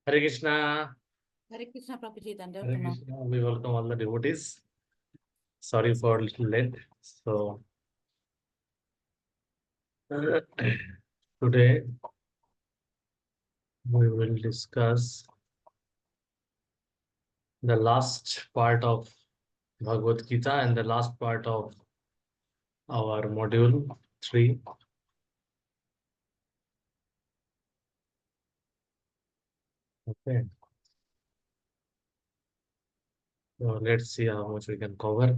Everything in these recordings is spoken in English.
Hare Krishna. Hare Krishna, Prabhuji, Hare Krishna. We welcome all the devotees. Sorry for a little late. So today we will discuss the last part of Bhagavad Gita and the last part of our module 3. Okay. So let's see how much we can cover.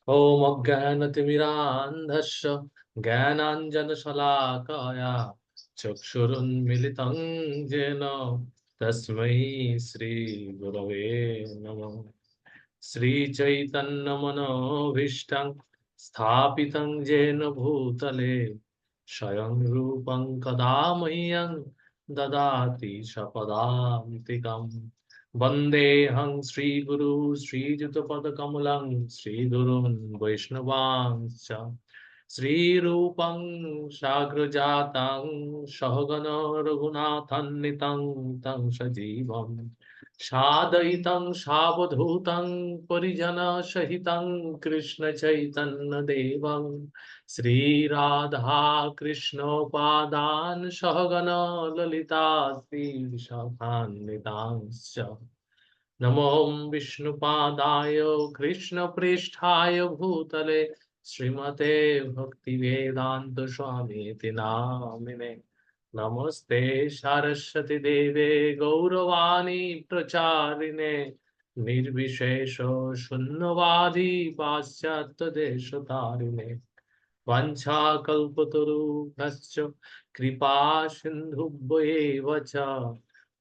Om Ajnanatimirandhasya Jnananjanashalakaya Chakshurunmilitam Jena Tasmai Shri Gurave Namah. Shri Chaitanya Manobhishtam Sthapitam Jena Bhutale Swayam Rupam Kada Mahyam Dadati Shapadantikam Vandeham Sri Guru Sri Jutapada Kamalam Sri Gurun Vaishnavamscha Sri Rupam Shagrajatang Sahagana Raghunathan Tang Sajivam Shadaitam Shavadhutam Parijana Shahitam Krishna Chaitanya Devam Sri Radha Krishna Padan Sahagana Lalita Sri Vishakhanitanscha Namo Vishnu Padaya Krishna Pristhaya Bhutale Srimate Bhakti Vedanta Swami Namine Namaste Saraswati Deve Gauravani Pracharine Nirvishesha Shunnavadi Paschatya Deshatarine Vancha Kalpataru Kripa Sindhubheva Cha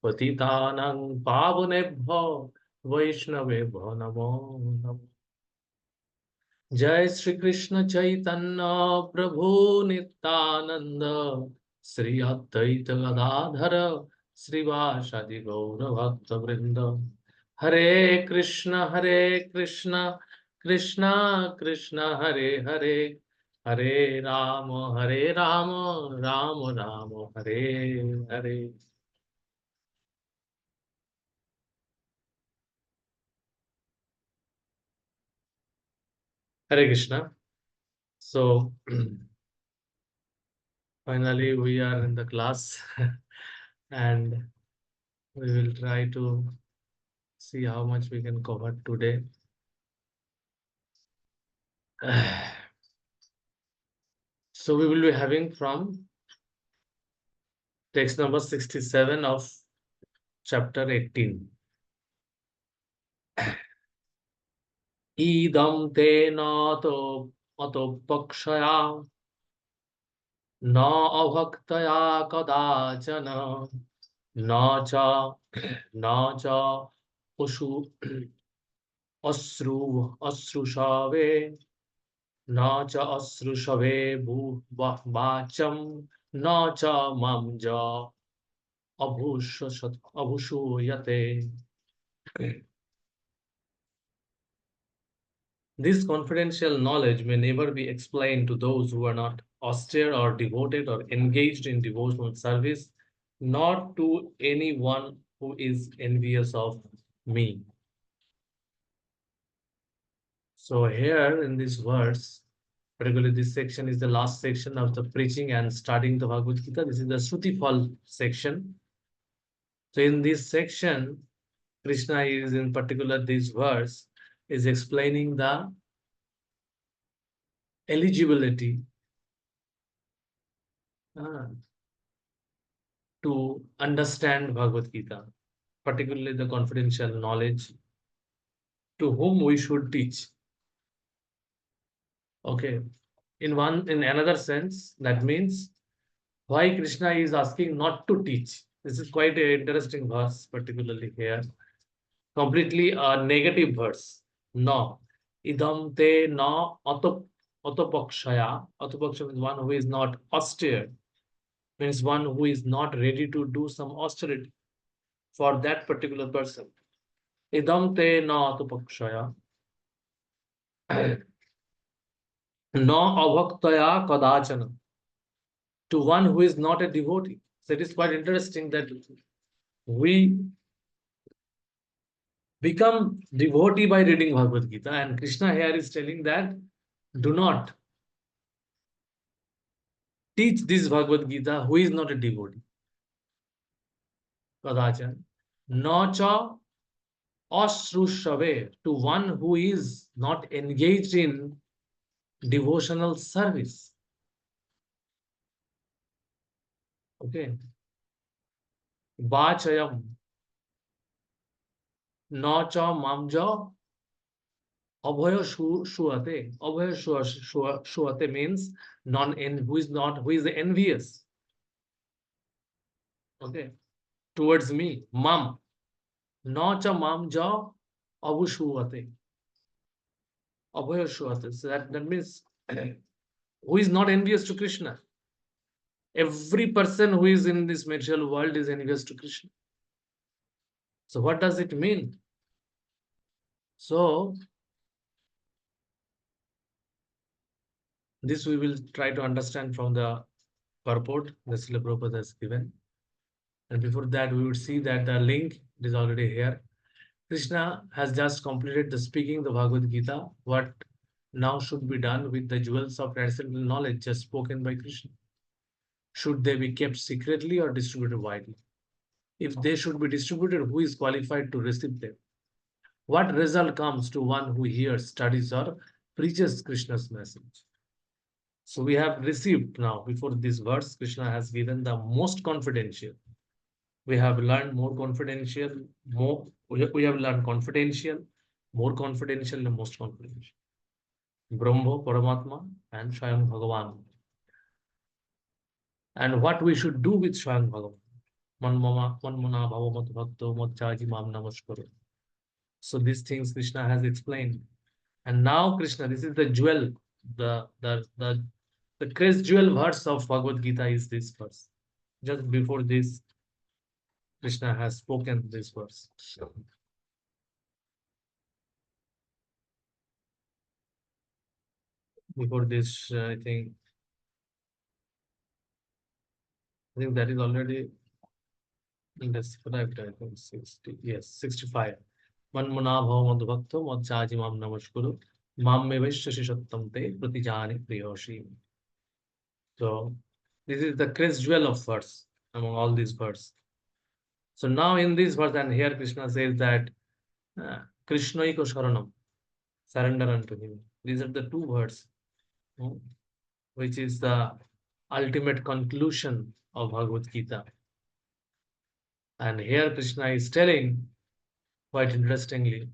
Patitanang Pavunebhyo Vaishnavebhyo Namo Namo Jai Shri Krishna Chaitanya Prabhu Nityananda Sri Advaita Gadadhara Sri Vasadi Gaura Bhakta Vrinda Hare Krishna Krishna Krishna Hare Hare Hare Rama Rama Rama Hare Hare. Hare Krishna. So finally we are in the class and we will try to see how much we can cover today. So we will be having from text number 67 of chapter 18. Idam te na to pakshaya na abhaktaya kadachana na cha ushu asrushave na cha asrushave vacham na cha mamja abhushuyate. This confidential knowledge may never be explained to those who are not austere or devoted or engaged in devotional service, nor to anyone who is envious of me. So here in this verse, particularly this section is the last section of the preaching and starting the Bhagavad Gita. This is the Shruti Phal section. So in this section, Krishna is in particular this verse is explaining the eligibility to understand Bhagavad Gita, particularly the confidential knowledge, to whom we should teach. Okay. In another sense, that means why Krishna is asking not to teach. This is quite an interesting verse, particularly here. Completely a negative verse. No. Idam te na atopakshaya. Atopakshaya means one who is not austere. Means one who is not ready to do some austerity for that particular person. Idam te na atopakshaya. No avhaktaya kadachana. To one who is not a devotee. So it is quite interesting that We become devotee by reading Bhagavad Gita, and Krishna here is telling that do not teach this Bhagavad Gita who is not a devotee. Kadachan. Nacha ashrushave, to one who is not engaged in devotional service. Okay. Bachayam. Nacha mamja abhaya shuate. Abhaya shuate means non who is not, who is envious. Okay. Towards me. Mam. Nacha mamja abhushuate. Abhaya shuate. So that means who is not envious to Krishna. Every person who is in this material world is envious to Krishna. So what does it mean? So this we will try to understand from the purport that Srila Prabhupada has given. And before that, we would see that the link is already here. Krishna has just completed the speaking the Bhagavad Gita. What now should be done with the jewels of transcendental knowledge just spoken by Krishna? Should they be kept secretly or distributed widely? If they should be distributed, who is qualified to receive them? What result comes to one who hears, studies, or preaches Krishna's message? So we have received now, before this verse, Krishna has given the most confidential. We have learned more confidential, we have learned confidential, more confidential, and most confidential. Brahma, Paramatma, and Swayam Bhagavan. And what we should do with Swayam Bhagavan. Manmana Bhavamat Bhakto Mochaji Mam Namaskaro. So these things Krishna has explained. And now Krishna, this is the jewel, the crest jewel verse of Bhagavad Gita is this verse. Just before this, Krishna has spoken this verse. Before this, I think that is already described. I think 60, yes, 65. Manmana bhava madhvakto madhyaji mam namaskuru mam me vaishyashi sattam te pratijani priyoshi. So this is the crest jewel of verse among all these verses. So now in this verse, and here Krishna says that Krishna iko sharanam, surrender unto him. These are the two words, which is the ultimate conclusion of Bhagavad Gita. And here Krishna is telling, quite interestingly,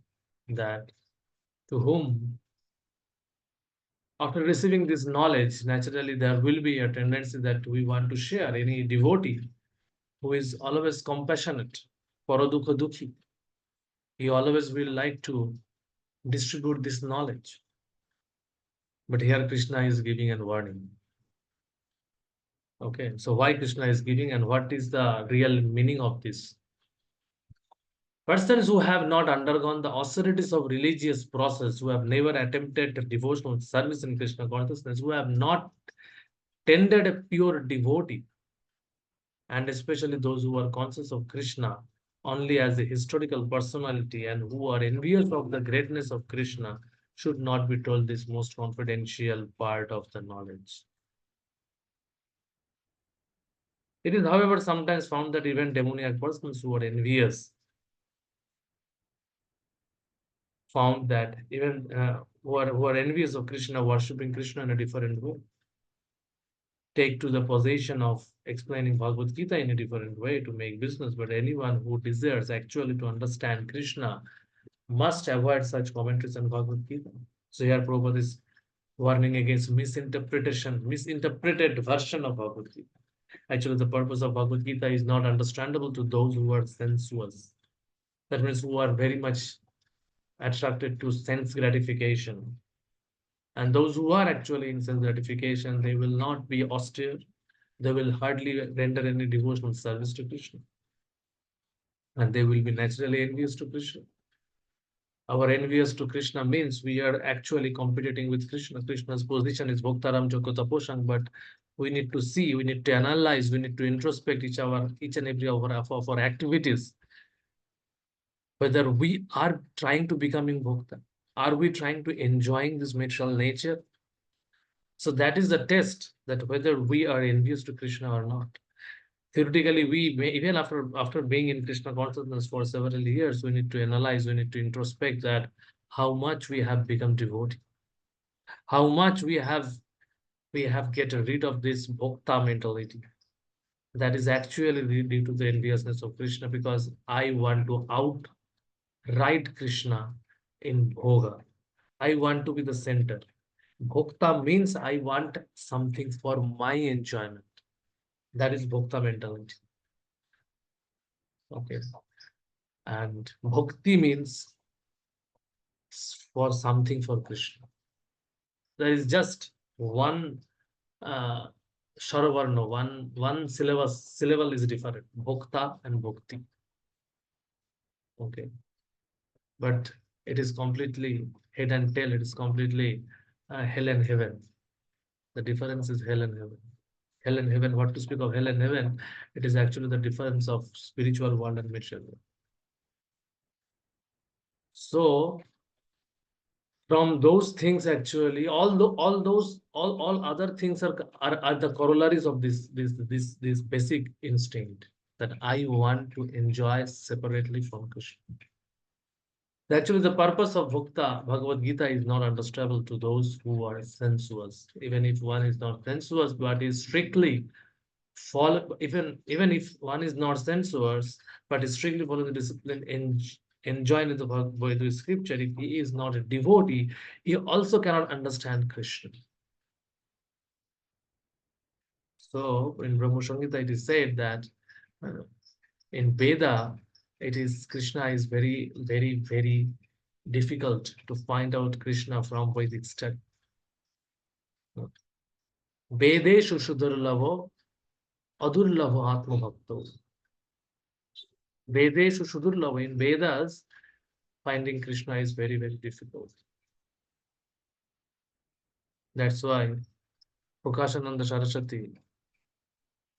that to whom, after receiving this knowledge, naturally there will be a tendency that we want to share. Any devotee who is always compassionate, paradukha dukhi, he always will like to distribute this knowledge. But here Krishna is giving a warning. Okay, so why Krishna is giving and what is the real meaning of this? Persons who have not undergone the austerities of religious process, who have never attempted devotional service in Krishna consciousness, who have not tended a pure devotee, and especially those who are conscious of Krishna only as a historical personality and who are envious of the greatness of Krishna, should not be told this most confidential part of the knowledge. It is, however, sometimes found that even demoniac persons who are envious found that even who are envious of Krishna, worshipping Krishna in a different way, take to the possession of explaining Bhagavad Gita in a different way to make business. But anyone who desires actually to understand Krishna must avoid such commentaries on Bhagavad Gita. So here Prabhupada is warning against misinterpretation, misinterpreted version of Bhagavad Gita. Actually, the purpose of Bhagavad Gita is not understandable to those who are sensuous. That means who are very much attracted to sense gratification. And those who are actually in sense gratification, they will not be austere. They will hardly render any devotional service to Krishna. And they will be naturally envious to Krishna. Our envious to Krishna means we are actually competing with Krishna. Krishna's position is Bhoktaram Joko Taposhang, but We need to see, we need to analyze, we need to introspect each and every of our activities, whether we are trying to becoming bhokta. Are we trying to enjoying this material nature? So that is the test that whether we are envious to Krishna or not. Theoretically, we may, even after being in Krishna consciousness for several years, we need to analyze, we need to introspect that how much we have become devotee, how much we have get rid of this bhokta mentality. That is actually due to the enviousness of Krishna, because I want to outright Krishna in bhoga. I want to be the center. Bhokta means I want something for my enjoyment. That is bhokta mentality. Okay. And bhakti means for something for Krishna. There is just one uh, Sharavarna, one syllable is different. Bhokta and bhakti. Okay. But it is completely head and tail, it is completely hell and heaven. The difference is hell and heaven. Hell and heaven, what to speak of hell and heaven? It is actually the difference of spiritual world and material world. So from those things, actually all those all other things are the corollaries of this basic instinct that I want to enjoy separately from Krishna. Actually, the purpose of Bhagavad Gita is not understandable to those who are sensuous. Even if one is not sensuous, but is strictly follow, even if one is not sensuous, but is strictly follow the discipline and enjoying the Bhagavad scripture, if he is not a devotee, he also cannot understand Krishna. So in Brahma Samhita, it is said that uh, in Veda, it is Krishna is very, very, very difficult to find out Krishna from Vedic study. Vedeshu Shudurlavo Adurlavo Atma Bhakto. Vedeshu Shudurlavo, in Vedas, finding Krishna is very, very difficult. That's why Prakashananda Saraswati,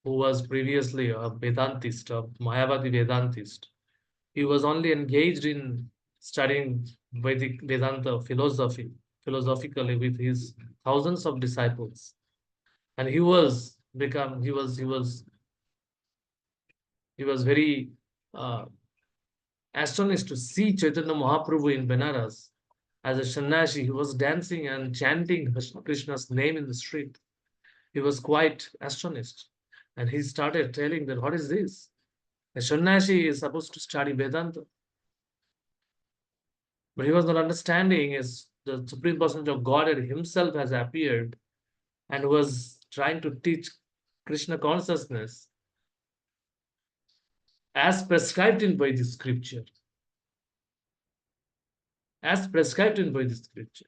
who was previously a Vedantist, a Mayavadi Vedantist, he was only engaged in studying Vedic Vedanta philosophically with his thousands of disciples. And he was very uh, astonished to see Chaitanya Mahaprabhu in Benares. As a sannyasi, he was dancing and chanting Krishna's name in the street. He was quite astonished. And he started telling that, what is this? A sannyasi is supposed to study Vedanta. But he was not understanding is the Supreme Personality of Godhead himself has appeared and was trying to teach Krishna consciousness as prescribed in Vedic scripture. As prescribed in Vedic scripture.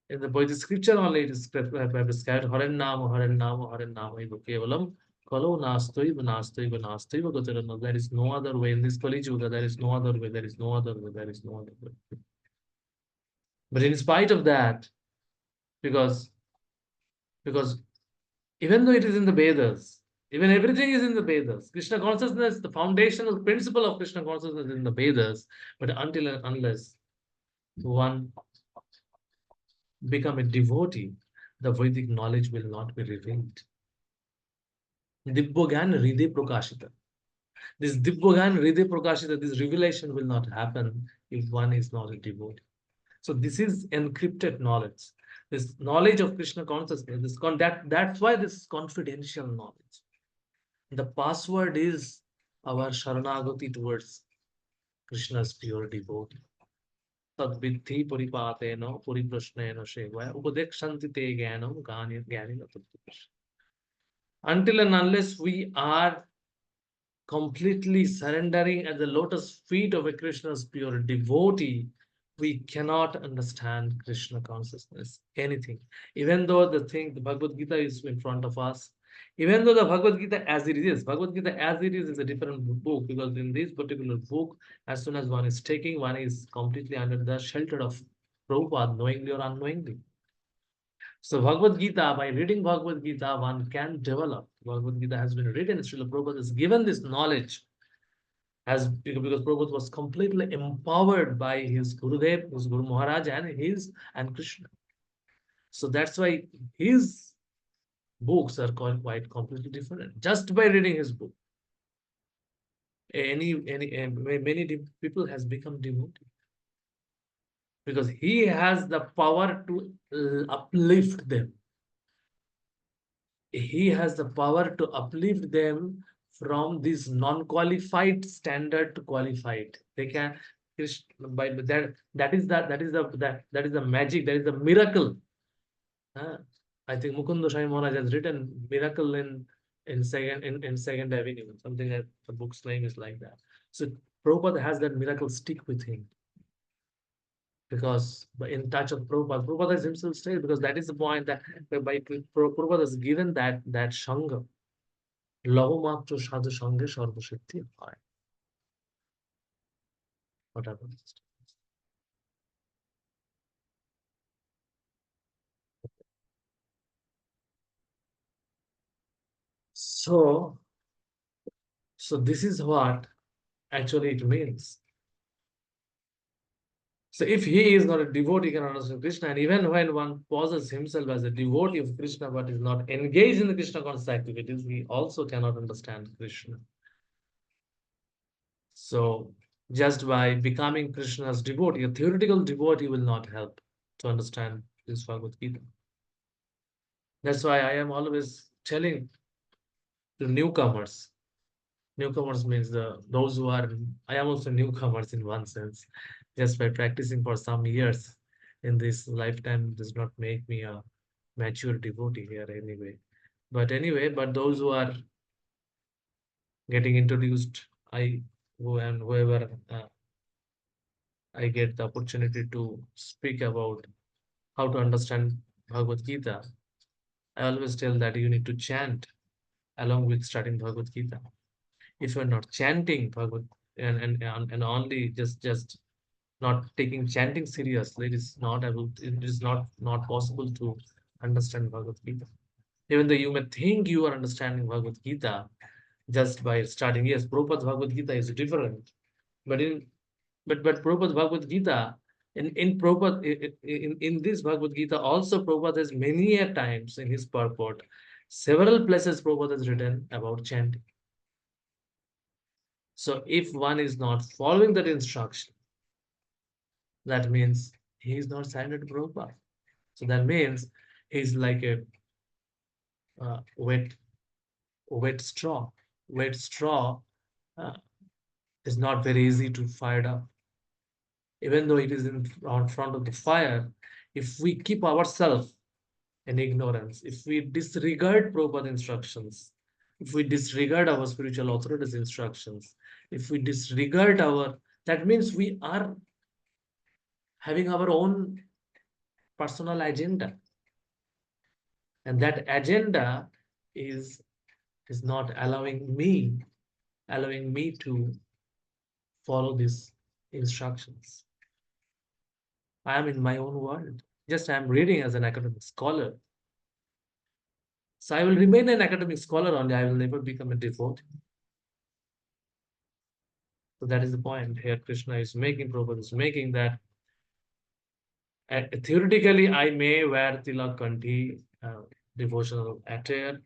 In the Vedic scripture only it is prescribed Haran Nama, Haran Nama, Haran Nama, Kevalam, Kalo Nastaiva, Nastaiva, Nastaiva, Gatarana. There is no other way in this Kali Yuga, there is no other way, there is no other way, there is no other way. But in spite of that, because because even though it is in the Vedas, even everything is in the Vedas, Krishna consciousness, the foundational principle of Krishna consciousness is in the Vedas, but until and unless one become a devotee, the Vedic knowledge will not be revealed. Dibbogyan Hriday Prakashita. This Dibbogyan Hriday Prakashita, this revelation will not happen if one is not a devotee. So this is encrypted knowledge. This knowledge of Krishna consciousness, that's why this is confidential knowledge. The password is our Sharanagati towards Krishna's pure devotee. Tadviddhi puripatena puriprashnena shevaya upadekshanti te jnanam jnani until and unless we are completely surrendering at the lotus feet of a Krishna's pure devotee, we cannot understand Krishna consciousness, anything. Even though the Bhagavad Gita is in front of us, even though the Bhagavad Gita Bhagavad Gita as it is a different book, because in this particular book, as soon as one is taking, one is completely under the shelter of Prabhupada, knowingly or unknowingly. So Bhagavad Gita, by reading Bhagavad Gita, one can develop. Bhagavad Gita has been written. Srila Prabhupada has given this knowledge as because Prabhupada was completely empowered by his Gurudev, his Guru Maharaj, and Krishna. So that's why his books are called quite completely different. Just by reading his book, many people has become devotee because he has the power to uplift them. He has the power to uplift them from this non-qualified standard to qualified. They can by that is the magic, that is the miracle. I think Mukunda Sai Maharaj has written miracle in second avenue, something that the book's name is like that. So Prabhupada has that miracle stick with him because in touch of Prabhupada, Prabhupada is himself stated because that is the point that by Prabhupada has given that Shanga. লবমাত্র সাধু সঙ্গে সর্বসিদ্ধি হয়. What happens? So, so this is what actually it means. So if he is not a devotee, he can understand Krishna. And even when one poses himself as a devotee of Krishna but is not engaged in the Krishna conscious activities, he also cannot understand Krishna. So just by becoming Krishna's devotee, a theoretical devotee will not help to understand this Bhagavad Gita. That's why I am always telling to newcomers. Newcomers means those who are. I am also newcomers in one sense. Just by practicing for some years in this lifetime does not make me a mature devotee here anyway. But those who are getting introduced, whoever I get the opportunity to speak about how to understand Bhagavad Gita, I always tell that you need to chant along with studying Bhagavad Gita. If you're not chanting Bhagavad and only just not taking chanting seriously, it is not possible to understand Bhagavad Gita. Even though you may think you are understanding Bhagavad Gita just by studying. Yes, Prabhupada's Bhagavad Gita is different. But Prabhupada's Bhagavad Gita, in Prabhupada in this Bhagavad Gita, also Prabhupada has many a times in his purport, several places Prabhupada has written about chanting. So if one is not following that instruction, that means he is not silent to Prabhupada. So that means he's like a wet straw. Wet straw uh, is not very easy to fire up. Even though it is in front of the fire, if we keep ourselves in ignorance, if we disregard Prabhupada instructions, if we disregard our spiritual authorities' instructions, if we disregard that means we are having our own personal agenda. And that agenda is is not allowing me to follow these instructions. I am in my own world. Just I am reading as an academic scholar. So I will remain an academic scholar only. I will never become a devotee. So that is the point here Krishna is making, Prabhupada is making that theoretically I may wear tilak kanthi, devotional attire.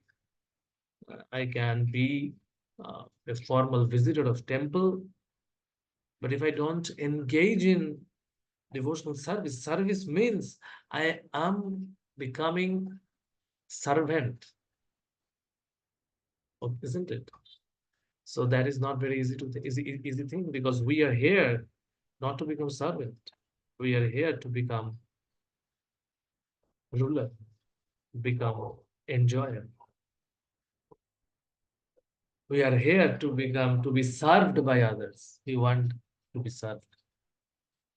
I can be a formal visitor of temple. But if I don't engage in devotional service, service means I am becoming servant, isn't it? So that is not very easy to easy thing because we are here not to become servant. We are here to become ruler, become enjoyer. We are here to be served by others. We want to be served.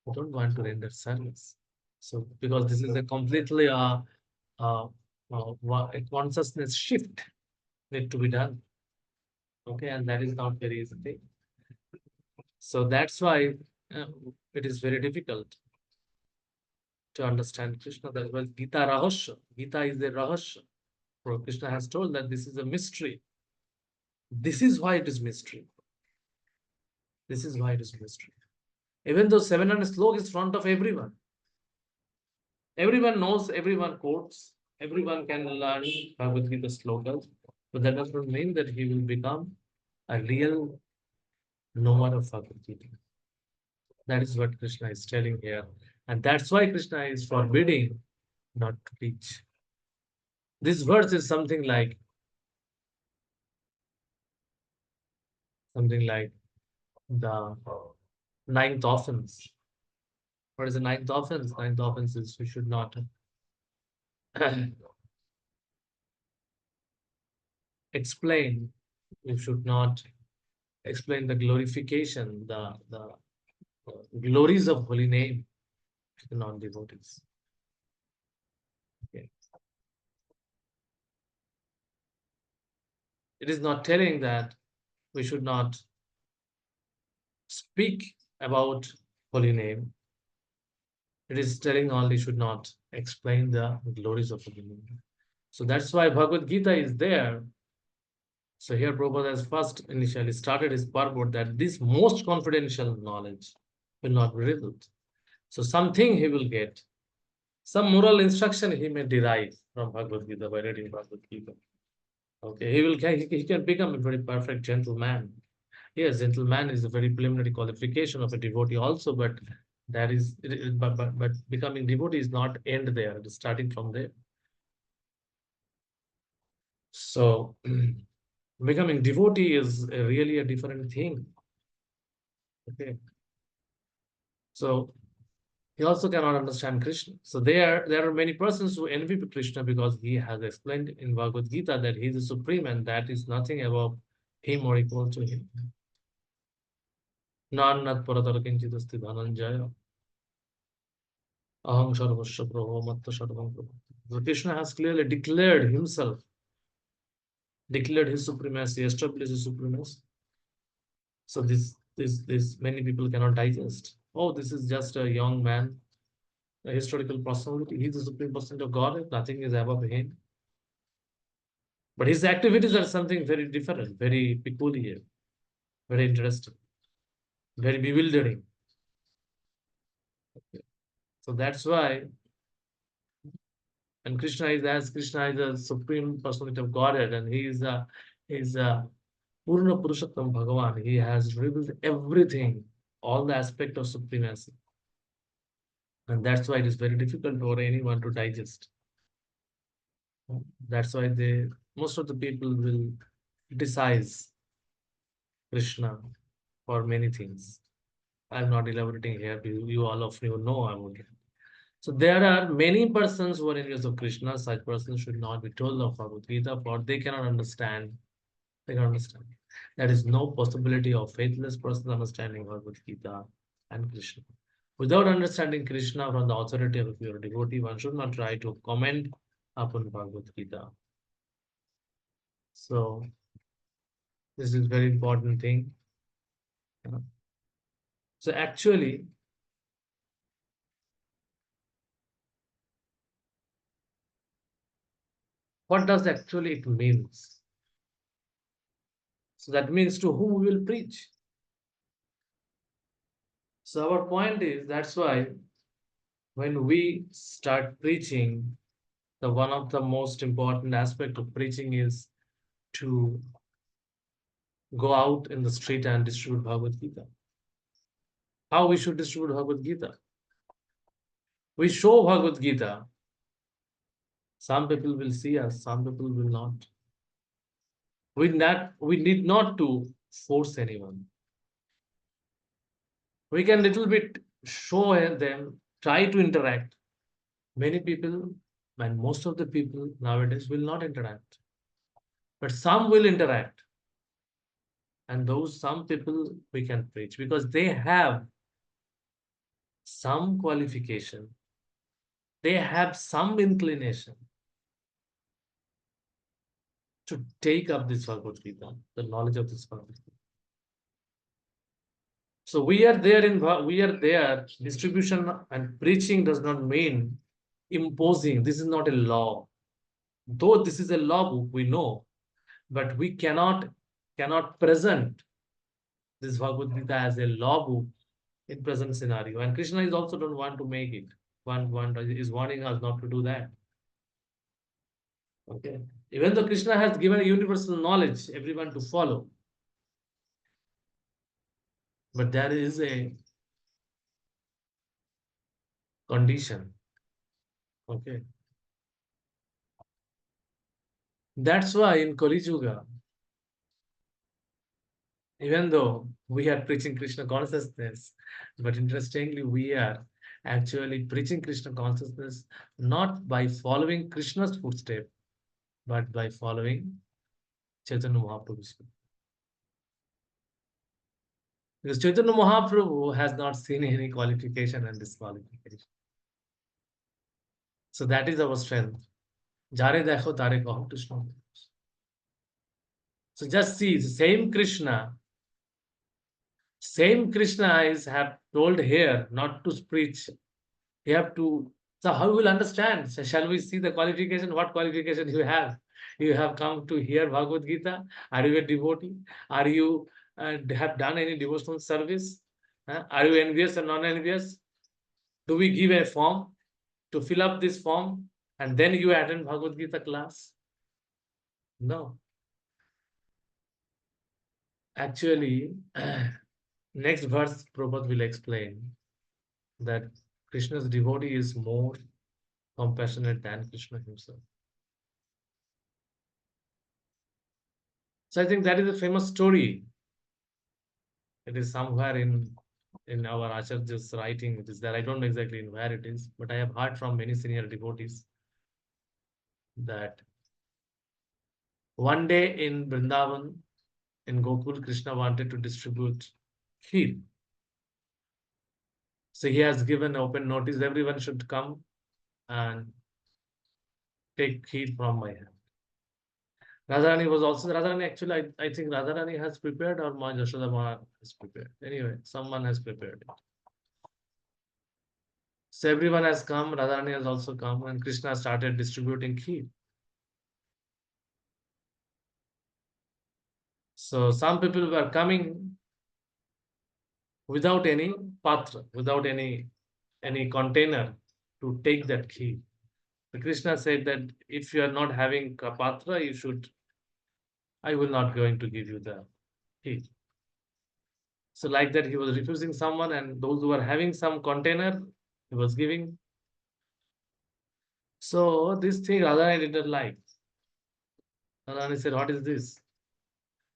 We don't want to render service. So because this is a completely a consciousness shift need to be done. Okay, and that is not very easy thing. So that's why uh, it is very difficult to understand Krishna. That was Gita Rahasya. Gita is a Rahasya. For Krishna has told that this is a mystery. This is why it is mystery. This is why it is mystery. Even though 700 slok is front of everyone. Everyone knows, everyone quotes, everyone can learn Bhagavad Gita slokas, but that does not mean that he will become a real knower of Bhagavad Gita. That is what Krishna is telling here. And that's why Krishna is forbidding not to teach. This verse is something like the ninth offense. What is the ninth offense? Ninth offense is we should not explain, we should not explain the glorification, the glories of holy name to the non-devotees. Okay. It is not telling that we should not speak about holy name. It is telling only should not explain the glories of holy name. So that's why Bhagavad Gita is there. So here Prabhupada has first initially started his purport that this most confidential knowledge will not be revealed. So something he will get, some moral instruction he may derive from Bhagavad Gita by reading Bhagavad Gita. Okay, he can become a very perfect gentleman. Yes, gentleman is a very preliminary qualification of a devotee also, but that is, but becoming devotee is not end there. It is starting from there. So becoming devotee is really a different thing. Okay, so he also cannot understand Krishna. So there are many persons who envy Krishna because he has explained in Bhagavad Gita that he is the supreme and that is nothing above him or equal to him. Nannat paratara kinchidasti dhananjaya aham sarvasya prabho matta sarvam prabho. So Krishna has clearly declared himself, declared his supremacy, established his supremacy. So this many people cannot digest. Oh, this is just a young man, a historical personality. He is the supreme person of God. Nothing is above him. But his activities are something very different, very peculiar, very interesting, very bewildering. So that's why, and Krishna is the supreme personality of Godhead, and he is a Purna Purushottam Bhagavan. He has revealed everything, all the aspect of supremacy. And that's why it is very difficult for anyone to digest. That's why most of the people will criticize Krishna for many things. I'm not elaborating here. You all of you know about it. So there are many persons who are enemies of Krishna. Such persons should not be told of Bhagavad Gita, for they cannot understand. They cannot understand. There is no possibility of faithless person understanding Bhagavad Gita and Krishna. Without understanding Krishna from the authority of a pure devotee, one should not try to comment upon Bhagavad Gita. So this is very important thing. So actually, what does actually it means? So that means to whom we will preach. So our point is that's why when we start preaching, the one of the most important aspect of preaching is to go out in the street and distribute Bhagavad Gita. How we should distribute Bhagavad Gita? We show Bhagavad Gita. Some people will see us, some people will not. We need not to force anyone. We can little bit show them, try to interact. Many people, and most of the people nowadays will not interact. But some will interact. And those some people we can preach because they have some qualification, they have some inclination to take up this Bhagavad Gita, the knowledge of this Bhagavad Gita. So we are there in we are there. Distribution and preaching does not mean imposing. This is not a law. Though this is a law book, we know, but we cannot present this Bhagavad Gita as a law book in present scenario. And Krishna is also don't want to make it. One is warning us not to do that. Okay. Even though Krishna has given a universal knowledge, everyone to follow, but there is a condition. Okay. That's why in Kali Yuga, even though we are preaching Krishna consciousness, but interestingly, we are actually preaching Krishna consciousness not by following Krishna's footsteps, but by following Chaitanya Mahaprabhu's. Because Chaitanya Mahaprabhu has not seen any qualification and disqualification. So that is our strength. Jare dekho tare kaho Krishna. So just see, the same Krishna is have told here not to preach. You have to. So how you will understand? So shall we see the qualification? What qualification you have? You have come to hear Bhagavad Gita. Are you a devotee? Are you have done any devotional service? Are you envious or non-envious? Do we give a form to fill up this form and then you attend Bhagavad Gita class? No. Actually, next verse Prabhupada will explain that Krishna's devotee is more compassionate than Krishna himself. So I think that is a famous story. It is somewhere in our Acharya's writing. It is there. I don't know exactly in where it is, but I have heard from many senior devotees that one day in Vrindavan, in Gokul, Krishna wanted to distribute kheer. So he has given open notice, everyone should come and take kheer from my hand. Radharani was also, Radharani actually, I think Radharani has prepared or Ma Yashoda Ma has prepared. Anyway, someone has prepared it. So everyone has come, Radharani has also come, and Krishna started distributing kheer. So some people were coming without any patra, without any container to take that kheer. So Krishna said that if you are not having a patra, you should, I will not going to give you the kheer. So like that, he was refusing someone, and those who were having some container, he was giving. So this thing Radharani didn't like. Radharani said, "What is this?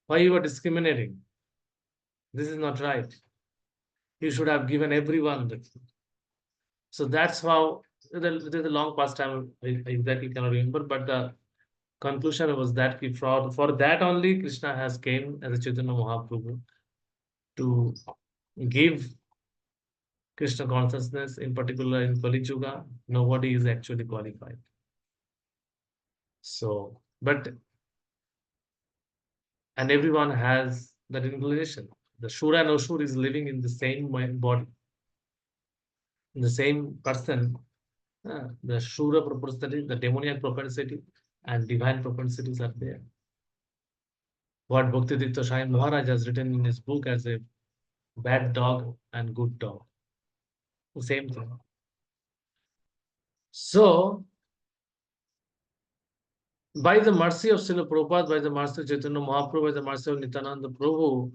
Why you are discriminating? This is not right. You should have given everyone the key." So that's how there's a long past time I exactly cannot remember, but the conclusion was that for that only Krishna has came as a Chaitanya Mahaprabhu to give Krishna consciousness, in particular in Kali Yuga. Nobody is actually qualified. So, but and everyone has that inclination. The Shura and Ashur is living in the same body, in the same person. The Shura propensity, the demoniac propensity, and divine propensities are there. What Bhaktivedanta Swami Maharaj has written in his book as a bad dog and good dog. The same thing. So, by the mercy of Srila Prabhupada, by the mercy of Chaitanya Mahaprabhu, by the mercy of Nityananda Prabhu,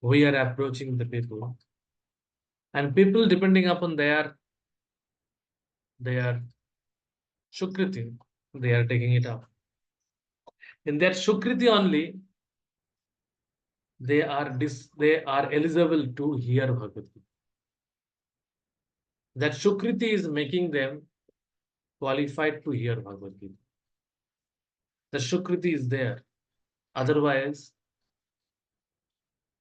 we are approaching the people. And people, depending upon their Shukriti, they are taking it up. In that Shukriti only, they are eligible to hear Bhagavad Gita. That Shukriti is making them qualified to hear Bhagavad Gita. The Shukriti is there. Otherwise,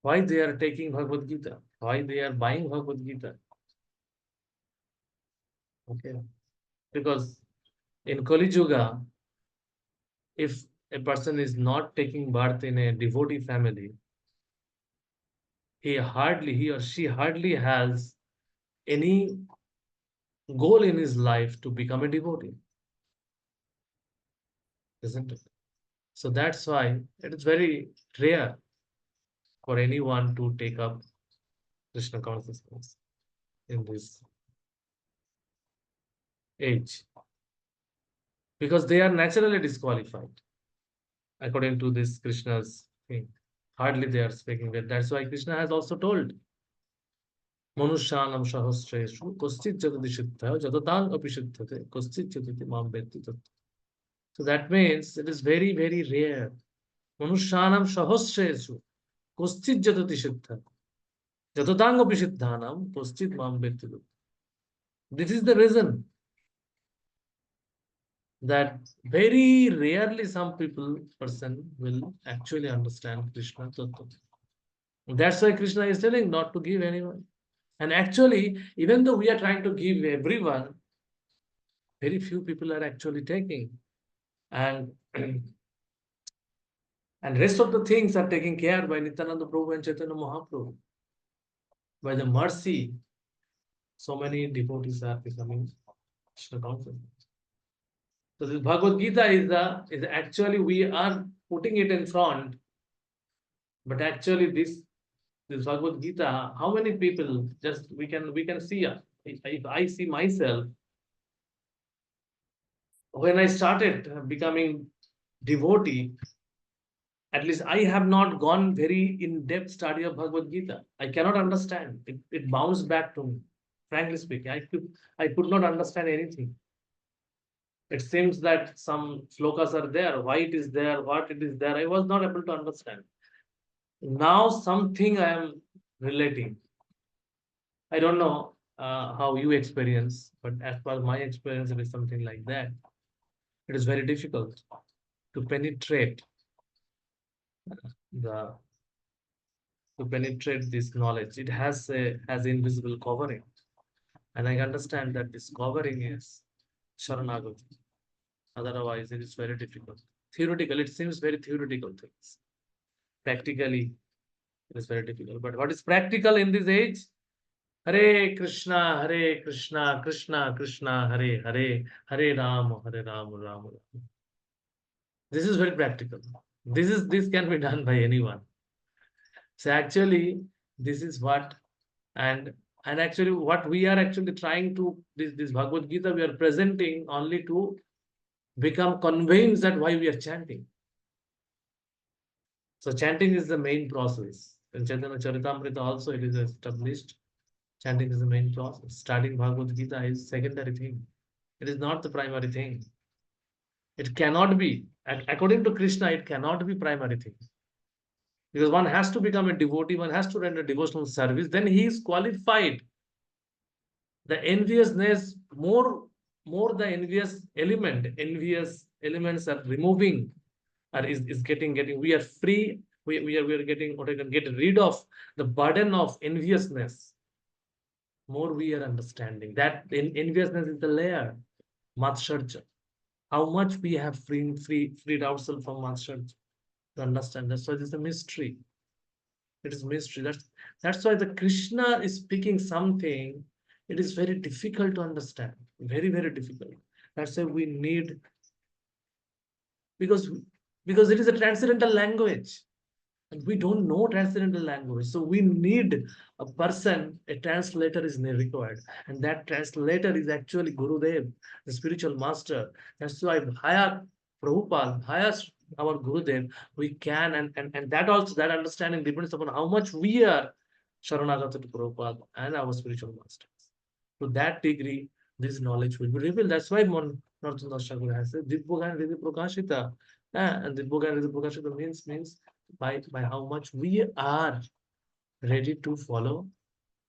why they are taking Bhagavad Gita? Why they are buying Bhagavad Gita? Okay. Because in Kali Yuga, if a person is not taking birth in a devotee family, he or she hardly has any goal in his life to become a devotee, isn't it? So that's why it is very rare for anyone to take up Krishna consciousness in this age, because they are naturally disqualified according to this Krishna's thing. Hardly they are speaking with. That's why Krishna has also told Manushanam Sahasreshu Koschit Jagati Siddha Jatatang Api Siddhate Koschit Jagati Mam Vetti Tattva. So that means it is very, very rare. Manushanam Sahasreshu Koschit Jagati Siddha Jatatang Api Siddhanam Koschit Mam Vetti Tattva. This is the reason that very rarely some person will actually understand Krishna Tattva. That's why Krishna is telling not to give anyone. And actually, even though we are trying to give everyone, very few people are actually taking. And and rest of the things are taken care by Nityananda Prabhu and Chaitanya Mahaprabhu. By the mercy, so many devotees are becoming Krishna conscious. So this Bhagavad Gita is actually we are putting it in front, but actually this Bhagavad Gita, how many people just we can see if I see myself when I started becoming devotee, at least I have not gone very in-depth study of Bhagavad Gita. I cannot understand. It bounced back to me. Frankly speaking, I could not understand anything. It seems that some slokas are there, why it is there, what it is there. I was not able to understand. Now something I am relating. I don't know how you experience, but as per my experience, it is something like that. It is very difficult to penetrate the to penetrate this knowledge. It has invisible covering, and I understand that this covering is Sharanagati. Otherwise, it is very difficult. Theoretical, it seems very theoretical things. Practically, it is very difficult. But what is practical in this age? Hare Krishna, Krishna Krishna, Hare Hare, Hare Ram, Ram Ram. This is very practical. This can be done by anyone. So actually, this is what and actually what we are actually trying to this Bhagavad Gita we are presenting only to become convinced that why we are chanting. So chanting is the main process. In Chaitanya Charitamrita also it is established. Chanting is the main process. Starting Bhagavad Gita is secondary thing. It is not the primary thing. It cannot be. According to Krishna, it cannot be primary thing. Because one has to become a devotee, one has to render devotional service, then he is qualified. The enviousness, more the envious elements are removing, or is getting, we are free, we are getting, or can get rid of the burden of enviousness. More we are understanding that enviousness is the layer, matsharja. How much we have freed ourselves from matsharja to understand. That's why it's a mystery. It is mystery. That's why the Krishna is speaking something. It is very difficult to understand. Very, very difficult. That's why we need, because it is a transcendental language. And we don't know transcendental language. So we need a person, a translator is required. And that translator is actually Gurudev, the spiritual master. That's why via Prabhupada, via our Gurudev, we can, and that also, that understanding depends upon how much we are Sharanagata to Prabhupada and our spiritual masters. To that degree, this knowledge will be revealed. That's why Narottam Das Thakur has said, Dibboga and Riddhi Prakashita. And Dibboga and Riddhi Prakashita means by how much we are ready to follow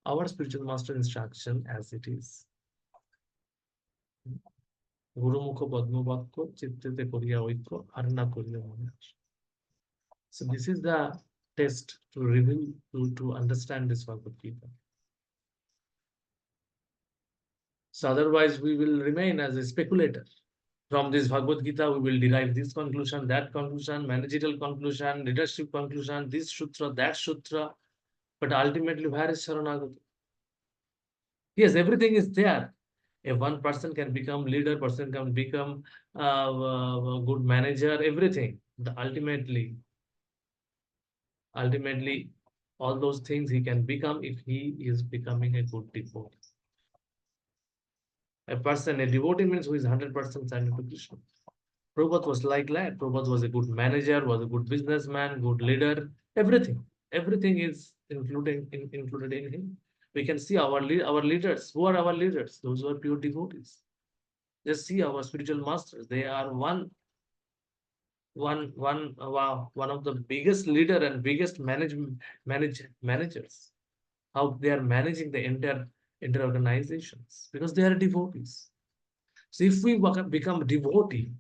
our spiritual master instruction as it is. Guru Mukha Padma Vakko Chittete Koriya Oikko Arna Koriya Monash. So this is the test to reveal, to understand this Bhagavad Gita. So otherwise we will remain as a speculator. From this Bhagavad Gita, we will derive this conclusion, that conclusion, managerial conclusion, leadership conclusion, this sutra, that sutra. But ultimately, where is Sharanagati? Yes, everything is there. If one person can become leader, person can become a good manager, everything. Ultimately, all those things he can become if he is becoming a good devotee. A devotee means who is 100% surrendered to Krishna. Prabhupada was like that. Prabhupada was a good manager, was a good businessman, good leader, everything. Everything is included in him. We can see our leaders. Who are our leaders? Those who are pure devotees. Just see our spiritual masters. They are one of the biggest leader and biggest managers. How they are managing the entire organizations because they are devotees. So if we become devotee,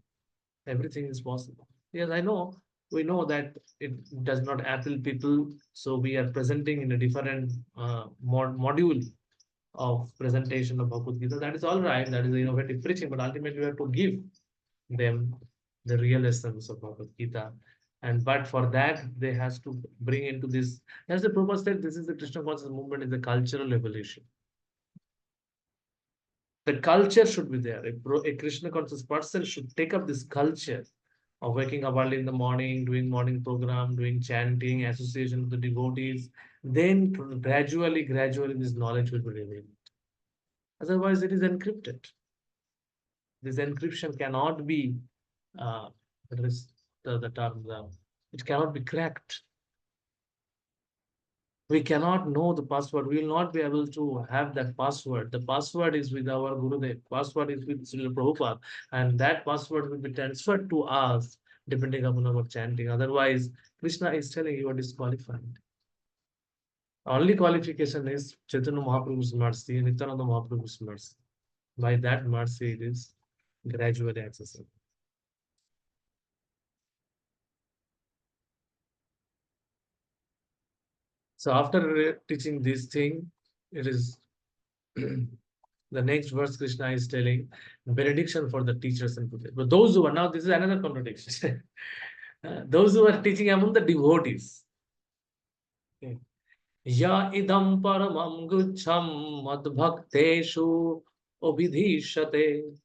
everything is possible. Yes, I know. We know that it does not appeal people, so we are presenting in a different module of presentation of Bhagavad Gita. That is all right. That is innovative preaching, but ultimately we have to give them the real essence of Bhagavad Gita. And but for that, they has to bring into this. As the Prabhupada said, this is the Krishna conscious movement is a cultural evolution. The culture should be there. A Krishna conscious person should take up this culture of waking up early in the morning, doing morning program, doing chanting, association with the devotees. Then gradually, this knowledge will be revealed. Otherwise, it is encrypted. This encryption cannot be, that is the term, it cannot be cracked. We cannot know the password. We will not be able to have that password. The password is with our Gurudev. Password is with Srila Prabhupada. And that password will be transferred to us depending upon our chanting. Otherwise, Krishna is telling you are disqualified. Only qualification is Chaitanya Mahaprabhu's mercy and Nityananda Mahaprabhu's mercy. By that mercy, it is gradually accessible. So after teaching this thing, it is the next verse Krishna is telling benediction for the teachers and pupils. But those who are now, this is another contradiction. Those who are teaching among the devotees. Okay. Ya idam paramam gucham madbhakteshu obidhishate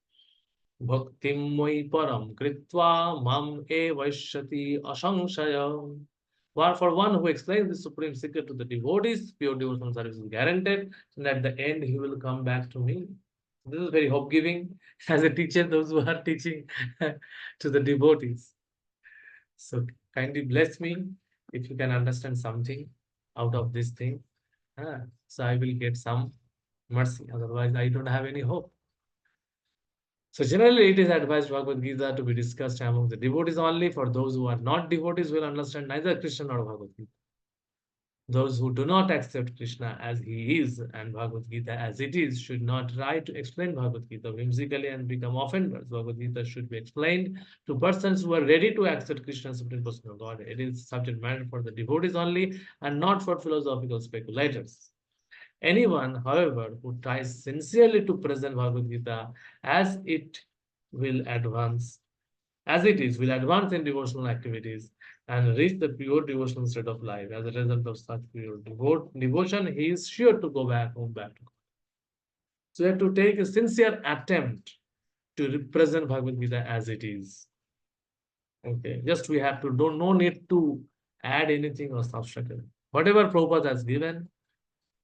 bhaktim moi param kritva mam evashyati asangsaya. For one who explains the supreme secret to the devotees, pure devotional service is guaranteed, and at the end he will come back to me. This is very hope giving as a teacher, those who are teaching to the devotees. So kindly bless me if you can understand something out of this thing. So I will get some mercy. Otherwise, I don't have any hope. So generally, it is advised Bhagavad Gita to be discussed among the devotees only. For those who are not devotees will understand neither Krishna nor Bhagavad Gita. Those who do not accept Krishna as he is and Bhagavad Gita as it is should not try to explain Bhagavad Gita whimsically and become offenders. Bhagavad Gita should be explained to persons who are ready to accept Krishna as supreme person of God. It is subject matter for the devotees only and not for philosophical speculators. Anyone, however, who tries sincerely to present Bhagavad Gita as it will advance, as it is, will advance in devotional activities and reach the pure devotional state of life. As a result of such pure devotion, he is sure to go back home back to God. So we have to take a sincere attempt to represent Bhagavad Gita as it is. Okay, just we have to don't no need to add anything or subtract it. Whatever Prabhupada has given,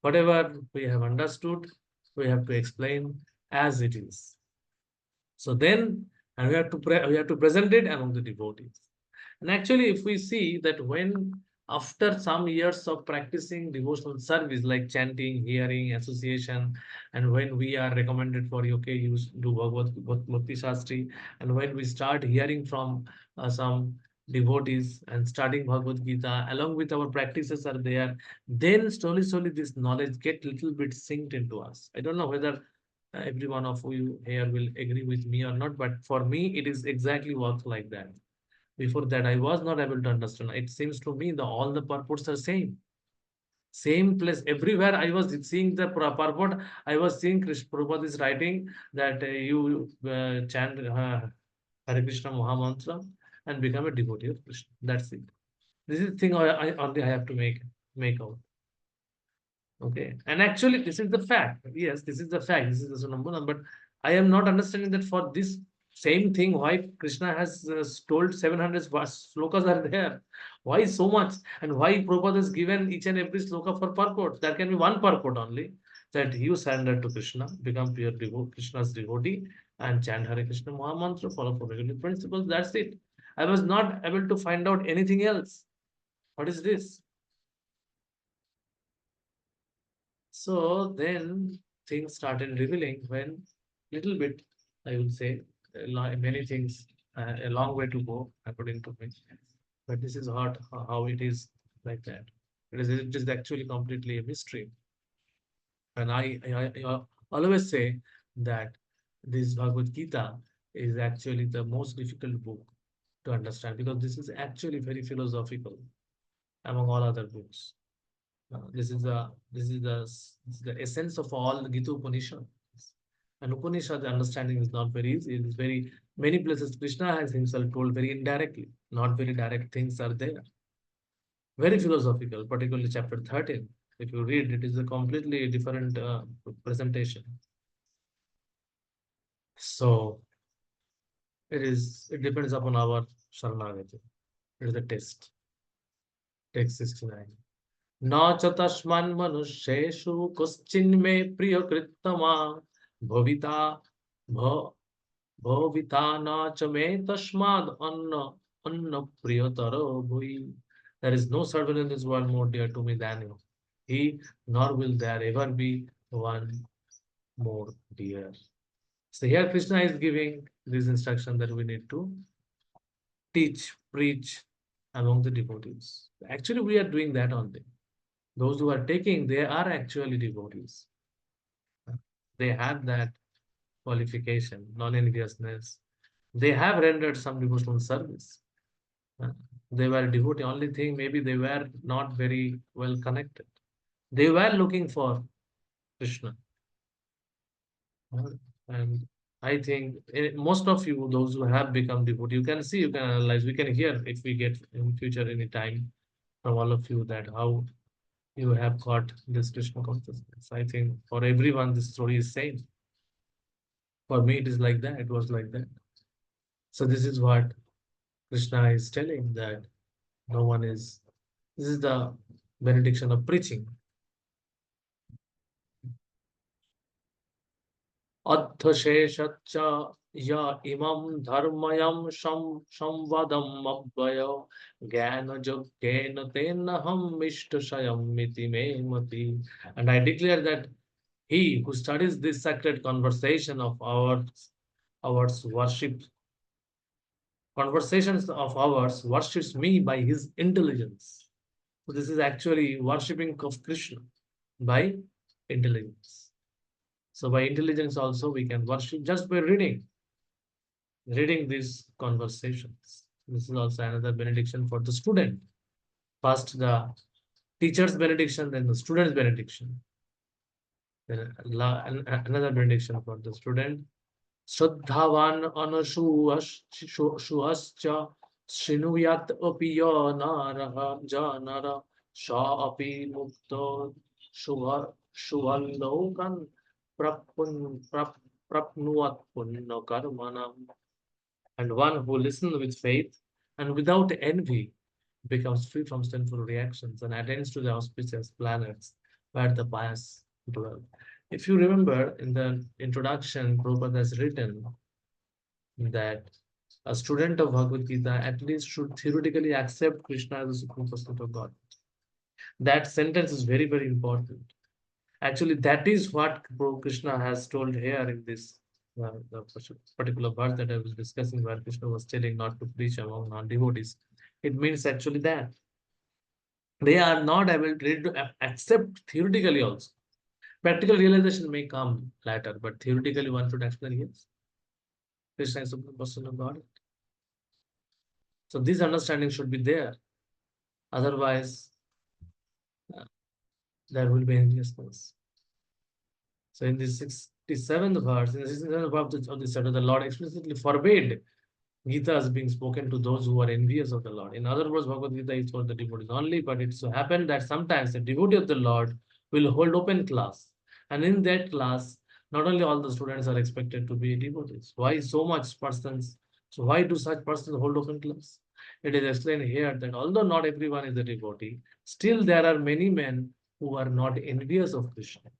whatever we have understood, we have to explain as it is. So then, and we have to present it among the devotees. And actually, if we see that when after some years of practicing devotional service like chanting, hearing, association, and when we are recommended for okay, you do Bhakti Shastri, and when we start hearing from some devotees and studying Bhagavad Gita, along with our practices are there, then slowly this knowledge get little bit synced into us. I don't know whether every one of you here will agree with me or not, but for me, it is exactly works like that. Before that, I was not able to understand. It seems to me that all the purports are same. Same place everywhere. I was seeing the purport. I was seeing Krishna Prabhupada is writing that you chant Hare Krishna Mahamantra and become a devotee of Krishna. That's it. This is the thing I only I have to make out. Okay. And actually, this is the fact. Yes, this is the fact. This is the number one. But I am not understanding that for this same thing, why Krishna has told 700 slokas are there. Why so much? And why Prabhupada has given each and every sloka for purport? There can be one purport only, that you surrender to Krishna, become pure Krishna's devotee, and chant Hare Krishna Maha Mantra, follow protective principles. That's it. I was not able to find out anything else. What is this? So then things started revealing when little bit, I would say, many things, a long way to go, according to me. But this is how it is like that. It is actually completely a mystery. And I always say that this Bhagavad Gita is actually the most difficult book to understand, because this is actually very philosophical among all other books. This is the essence of all the Gita Upanishad. And Upanishad, the understanding is not very easy. It is very many places Krishna has himself told very indirectly. Not very direct things are there. Very philosophical, particularly chapter 13. If you read, it is a completely different presentation. So it depends upon our Sharanagati. It is a test. Text 69. न च तस्मान्मनुष्येषु कश्चिन्मे प्रियकृत्तमा भविता भ भविता न च मे तस्माद् अन्न प्रियतरो भुवि. There is no servant in this world more dear to me than you. He, nor will there ever be one more dear. So here Krishna is giving this instruction that we need to teach, preach among the devotees. Actually, we are doing that only. Those who are taking, they are actually devotees. They have that qualification, non-enviousness. They have rendered some devotional service. Uh, They were devotee. Only thing, maybe they were not very well connected. They were looking for Krishna. Uh, And I think most of you, those who have become devotee, you can see, you can analyze, we can hear if we get in future any time from all of you that how you have got this Krishna consciousness. I think for everyone, this story is same. For me, it is like that. It was like that. So this is what Krishna is telling, that no one is. This is the benediction of preaching. अर्थशेषच्च य इमं धर्मयं संवदम् अव्यय ज्ञानयज्ञेन तेनहम् इष्टशयमिति मे मति. And I declare that he who studies this sacred conversation of ours conversations of ours worships me by his intelligence. So this is actually worshipping of Krishna by intelligence. So by intelligence also we can worship just by reading these conversations. This is also another benediction for the student. First the teacher's benediction, then the student's benediction. Then another benediction for the student. श्रद्धावान् अनशूयश्च शृणुयात् अपि यो नरः जनर स अपि मुक्तो शुभ शुभलोकन् प्राप्नुयात् पुण्यकर्मणाम्. And one who listens with faith and without envy becomes free from sinful reactions and attains to the auspicious planets where the pious dwell. If you remember in the introduction, Prabhupada has written that a student of Bhagavad Gita at least should theoretically accept Krishna as the supreme personality of God. That sentence is very, very important. Actually, that is what Krishna has told here in this the particular verse that I was discussing, where Krishna was telling not to preach among non-devotees. It means actually that they are not able to accept theoretically also. Practical realization may come later, but theoretically one should explain, yes, Krishna is the supreme person of God. So this understanding should be there. Otherwise, uh, there will be enviousness. So in the 67th verse, in the 67th verse of the chapter, the Lord explicitly forbade Gita is being spoken to those who are envious of the Lord. In other words, Bhagavad Gita is for the devotees only, but it so happened that sometimes the devotee of the Lord We'll hold open class. And in that class, not only all the students are expected to be devotees. Why so much persons? So why do such persons hold open class? It is explained here that although not everyone is a devotee, still there are many men who are not envious of Krishna.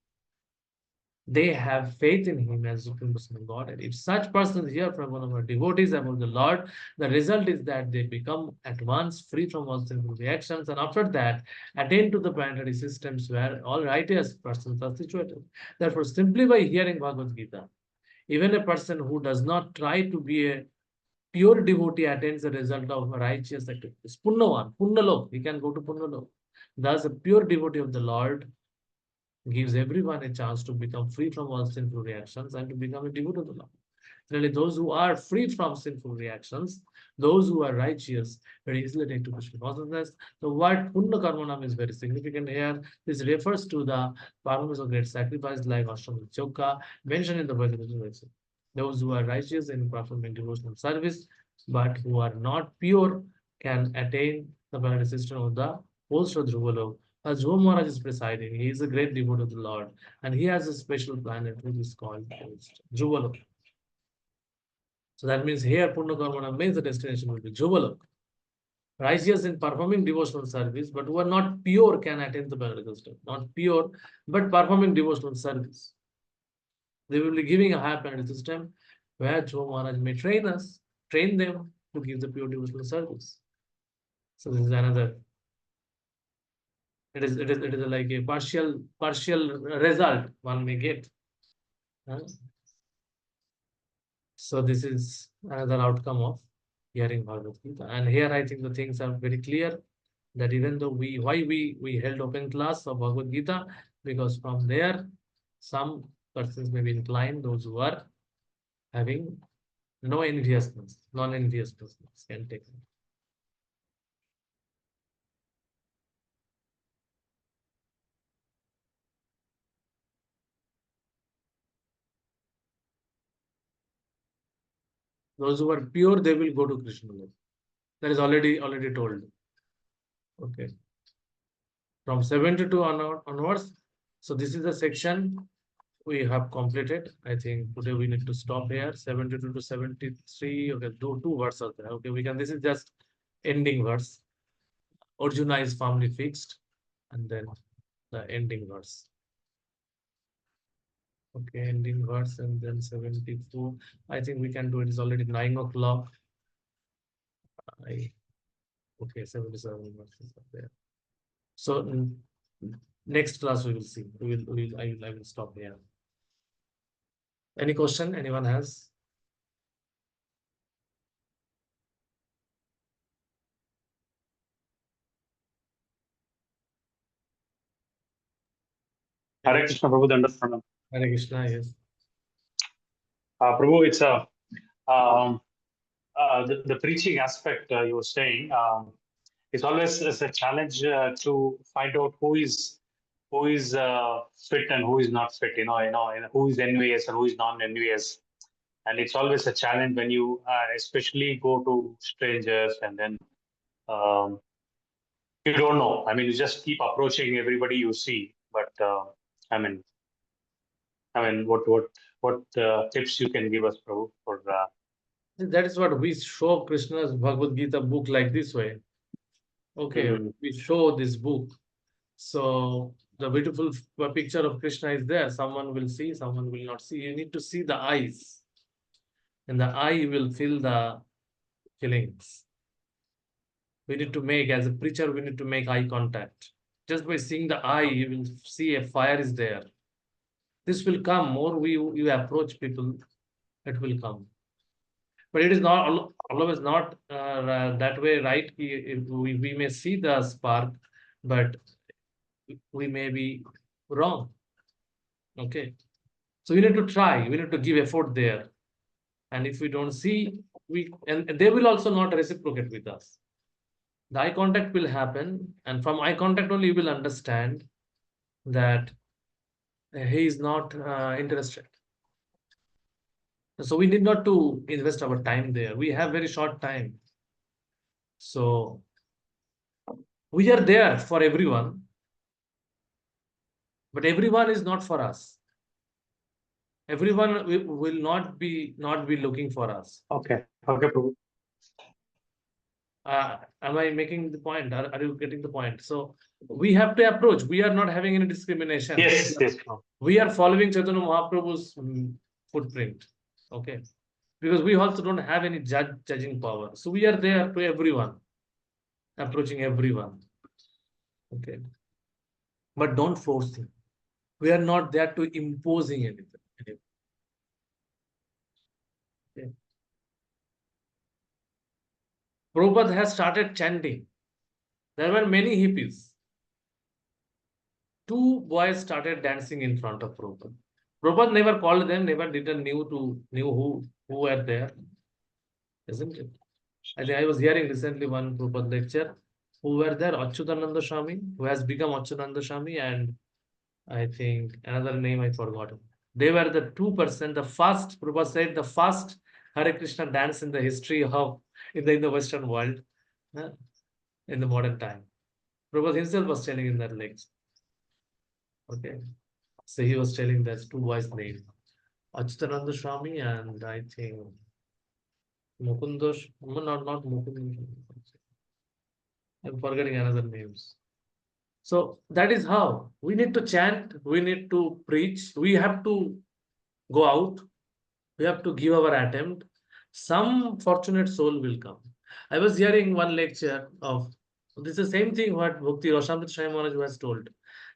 They have faith in him as Supreme Personal Godhead. If such persons hear from one of our devotees about the Lord, the result is that they become at once free from all sinful reactions, and after that attain to the planetary systems where all righteous persons are situated. Therefore, simply by hearing Bhagavad Gita, even a person who does not try to be a pure devotee attains the result of righteous activities. Punnavan, Punnalok, he can go to Punnalok. Thus, a pure devotee of the Lord gives everyone a chance to become free from all sinful reactions and to become a devotee of the Lord. Really, those who are free from sinful reactions, those who are righteous, very easily take to Krishna consciousness. The word Punna Karmanam is very significant here. This refers to the performance of great sacrifice like Ashram Choka mentioned in the Bhagavad Gita. Those who are righteous in performing devotional service, but who are not pure, can attain the planetary system of the whole Dhruvalok. As Dhruva Maharaj is presiding, he is a great devotee of the Lord, and he has a special planet which is called Dhruvalok. So that means here Punna Karmana means the destination will be Dhruvalok. Righteous in performing devotional service, but who are not pure can attain the paradise state. Not pure, but performing devotional service. They will be giving a higher planet system where Dhruva Maharaj may train us, train them to give the pure devotional service. So this is another. It is like a partial result one may get. So this is another outcome of hearing Bhagavad Gita. And here I think the things are very clear that even though we held open class of Bhagavad Gita, because from there some persons may be inclined, those who are having no enviousness, non-enviousness can take it. Those who are pure, they will go to Krishna. That is already told. Okay. From 72 onwards. So this is the section we have completed. I think today we need to stop here. 72 to 73. Okay, two verses there. Okay, we can. This is just ending verse. Arjuna is firmly fixed, and then the ending verse. Okay, ending verse, and then 74. I think we can do it. It's already 9 o'clock. Okay, 77 verses are there. So next class we will see. I will stop here. Any question anyone has? Hare Krishna, Prabhu, Dandath. Hare Krishna, yes. Prabhu, it's the preaching aspect you were saying. It's always a challenge to find out who is fit and who is not fit. Who is envious and who is non-envious. And it's always a challenge when you especially go to strangers and then um, you don't know. I mean, you just keep approaching everybody you see. But I mean, what tips you can give us, Prabhu, for That is what we show Krishna's Bhagavad Gita book like this way. Okay, we show this book. So the beautiful picture of Krishna is there. Someone will see, someone will not see. You need to see the eyes, and the eye will feel the feelings. We need to make, as a preacher, we need to make eye contact. Just by seeing the eye, you will see a fire is there. This will come. More you approach people, it will come. But it is not always not that way, right? We may see the spark, but we may be wrong. Okay. So we need to try. We need to give effort there. And if we don't see, and they will also not reciprocate with us. The eye contact will happen, and from eye contact only you will understand that he is not interested. So we need not to invest our time there. We have very short time. So we are there for everyone. But everyone is not for us. Everyone will not be looking for us. Okay. Okay, Prabhu. Am I making the point? Are you getting the point? So we have to approach. We are not having any discrimination. Yes, yes, Prabhu. We are following Chaitanya Mahaprabhu's footprint. Okay. Because we also don't have any judging power. So we are there to everyone, approaching everyone. Okay. But don't force him. We are not there to imposing anything. Okay. Prabhupada has started chanting. There were many hippies. Two boys started dancing in front of Prabhupada. Prabhupada never called them, never didn't knew who were there, isn't it? I think I was hearing recently one Prabhupada lecture who were there, Achyutananda Swami, who has become Achyutananda Swami, and I think another name I forgot. They were the 2%, the first, Prabhupada said, the first Hare Krishna dance in the history of in the Western world, uh, in the modern time. Prabhupada himself was telling in that lecture. Okay. So he was telling there's two boys' name, Achyutananda Swami and I think Mukundosh, not Mukund. I'm forgetting another names. So that is how we need to chant, we need to preach, we have to go out, we have to give our attempt. Some fortunate soul will come. I was hearing one lecture of this is the same thing what Bhakti Roshamrit Swami Maharaj was told.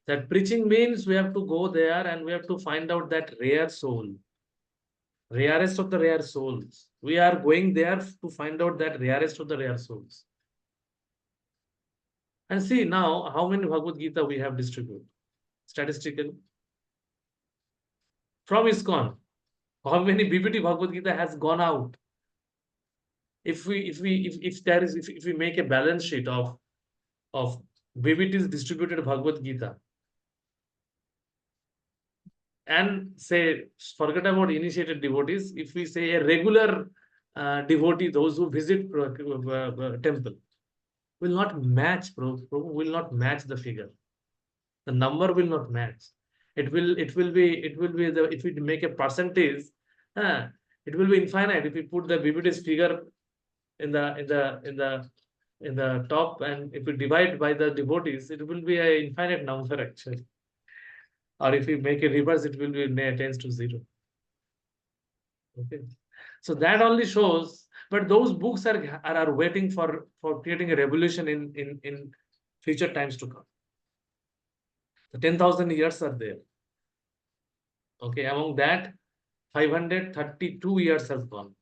That preaching means we have to go there and we have to find out that rare soul, rarest of the rare souls. We are going there to find out that rarest of the rare souls. And see now how many Bhagavad Gita we have distributed statistically from ISKCON. How many BBT Bhagavad Gita has gone out? If there is if we make a balance sheet of BBT's distributed Bhagavad Gita and say forget about initiated devotees, if we say a regular devotee, those who visit temple will not match, will not match the figure. The number will not match. It will be the if we make a percentage, uh, it will be infinite. If we put the BBT's figure in the top, and if we divide by the devotees, it will be an infinite number actually. Or if we make a reverse, it will be tends to zero. Okay. So that only shows, but those books are waiting for creating a revolution in future times to come. The 10,000 years are there. Okay, among that, 532 years has gone.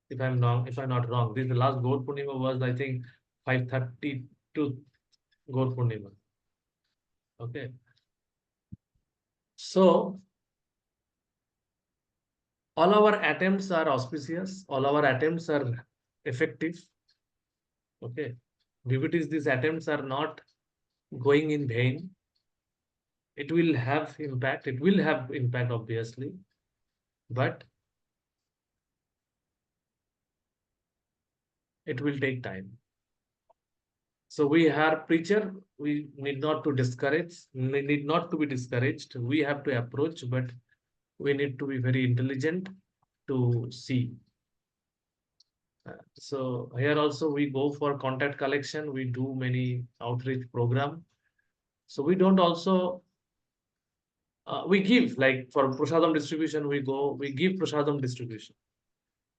If I'm wrong, if I'm not wrong, this the last Gaur Purnima was, I think, 532 Gaur Purnima. Okay. So all our attempts are auspicious, all our attempts are effective. Okay. Devotees, these attempts are not going in vain. It will have impact. It will have impact, obviously, but it will take time. So we are preacher. We need not to discourage. We need not to be discouraged. We have to approach, but we need to be very intelligent to see. So here also we go for contact collection. We do many outreach program. So we don't also we give like for prasadam distribution. We give prasadam distribution.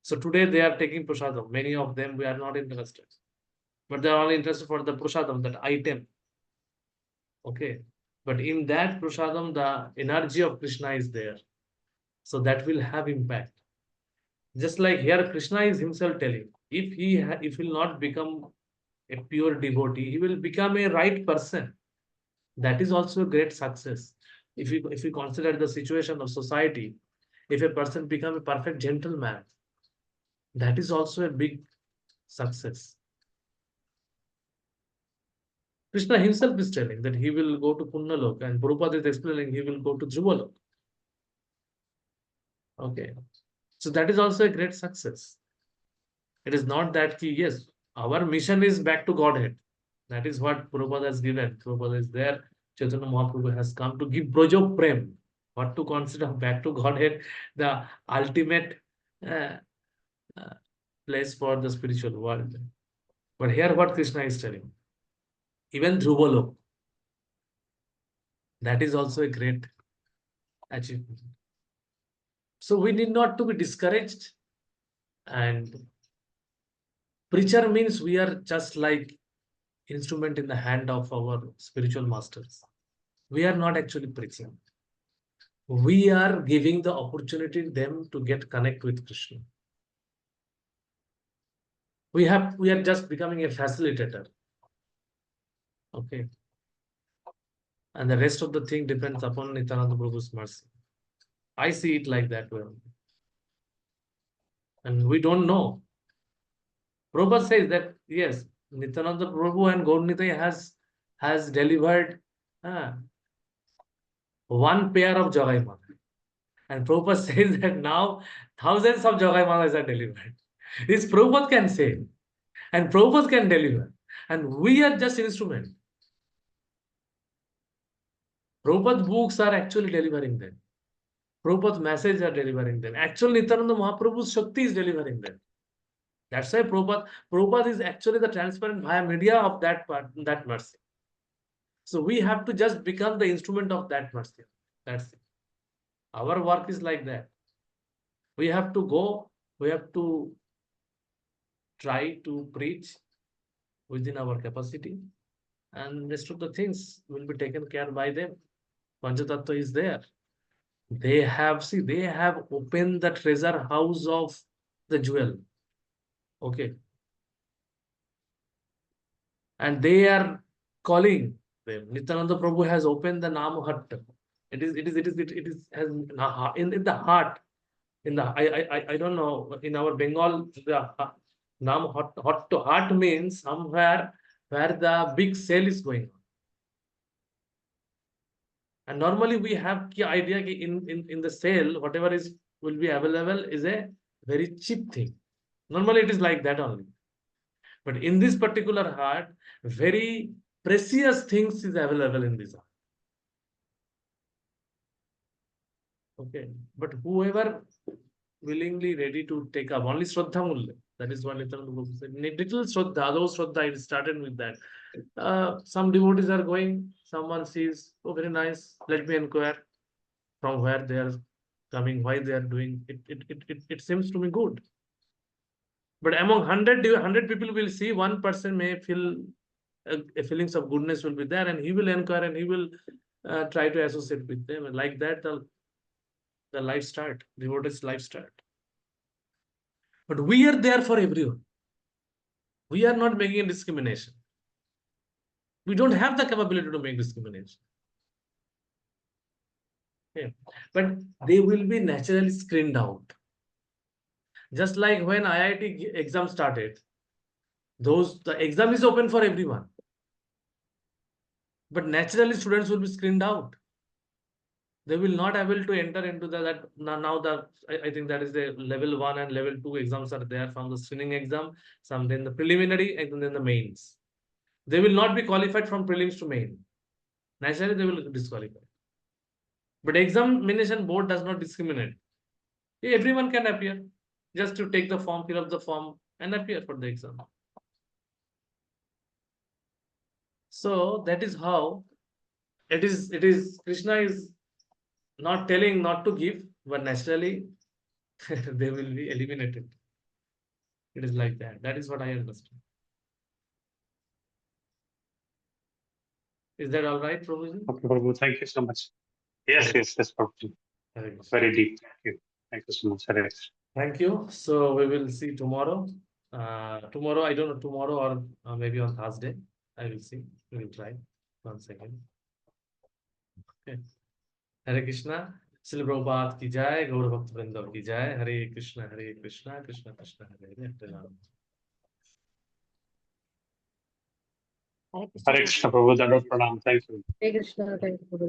So today they are taking prasadam. Many of them we are not interested, but they are only interested for the prasadam, that item. Okay, but in that prasadam, the energy of Krishna is there, so that will have impact. Just like here, Krishna is himself telling, if he will not become a pure devotee, he will become a right person. That is also a great success. If we consider the situation of society, if a person become a perfect gentleman, that is also a big success. Krishna himself is telling that he will go to Punnalok, and Prabhupada is explaining he will go to Dhruvalok. Okay. So that is also a great success. It is not that yes, our mission is back to Godhead. That is what Prabhupada has given. Prabhupada is there. Chaitanya Mahaprabhu has come to give Brojo Prem. What to consider back to Godhead, the ultimate uh, uh, place for the spiritual world. But here what Krishna is telling, even Dhruvalok, that is also a great achievement. So we need not to be discouraged. And preacher means we are just like instrument in the hand of our spiritual masters. We are not actually preaching. We are giving the opportunity them to get connect with Krishna. We are just becoming a facilitator. Okay. And the rest of the thing depends upon Nityananda Prabhu's mercy. I see it like that way. And we don't know. Prabhupada says that yes, Nityananda Prabhu and Gaur has delivered one pair of Jagai Mala. And Prabhupada says that now thousands of Jagai Malas are delivered. This Prabhupada can say, and Prabhupada can deliver. And we are just instrument. Prabhupada books are actually delivering them. Prabhupada's message are delivering them. Actually, Nityananda Mahaprabhu's Shakti is delivering them. That's why Prabhupada is actually the transparent via media of that mercy. So we have to just become the instrument of that mercy. That's it. Our work is like that. We have to go, we have to try to preach within our capacity, and rest of the things will be taken care by them. Panchatattva is there. They have opened the treasure house of the jewel. Okay. And they are calling them. Nityananda Prabhu has opened the Nam Hut. It is has in the heart. In the I don't know, in our Bengal, the Nam hot to heart means somewhere where the big sale is going on. And normally we have the idea in the sale, whatever is will be available is a very cheap thing. Normally it is like that only. But in this particular heart, very precious things is available in this heart. Okay. But whoever willingly ready to take up only Shraddha Mulya. That is what Nityananda Prabhu said. Little Shraddha, those Shraddha, it started with that. Some devotees are going, someone sees, oh, very nice, let me inquire from where they are coming, why they are doing it. It seems to me good. But among 100 people will see, one person may feel a feelings of goodness will be there, and he will inquire and he will try to associate with them. And like that, the life start, devotees life start. But we are there for everyone. We are not making a discrimination. We don't have the capability to make discrimination. Okay. But they will be naturally screened out. Just like when IIT exam started, the exam is open for everyone. But naturally students will be screened out. They will not able to enter into that now the I think that is the level 1 and level 2 exams are there from the screening exam, some then the preliminary and then the mains. They will not be qualified from prelims to main. Naturally they will disqualify. But examination board does not discriminate. Everyone can appear just to take the form, fill up the form and appear for the exam. So that is how it is Krishna is not telling not to give, but naturally they will be eliminated. It is like that. That is what I understand. Is that all right, Prabhuji? Okay, Prabhu, thank you so much. Yes, Prabhu. Very deep. Thank you. Thank you so much. Hare Krishna. Thank you. So we will see tomorrow. Tomorrow, I don't know, tomorrow or maybe on Thursday. I will see. We will try once again. Okay. Hare Krishna. Srila Prabhupada ki jai, Gaur Bhakt Vrindav ki jai. Hare Krishna, Krishna Krishna, Hare Hare, Hare Ram. Hare Krishna, Prabhu. Dandavat Pranam. Thank you. Hare Krishna, thank you for the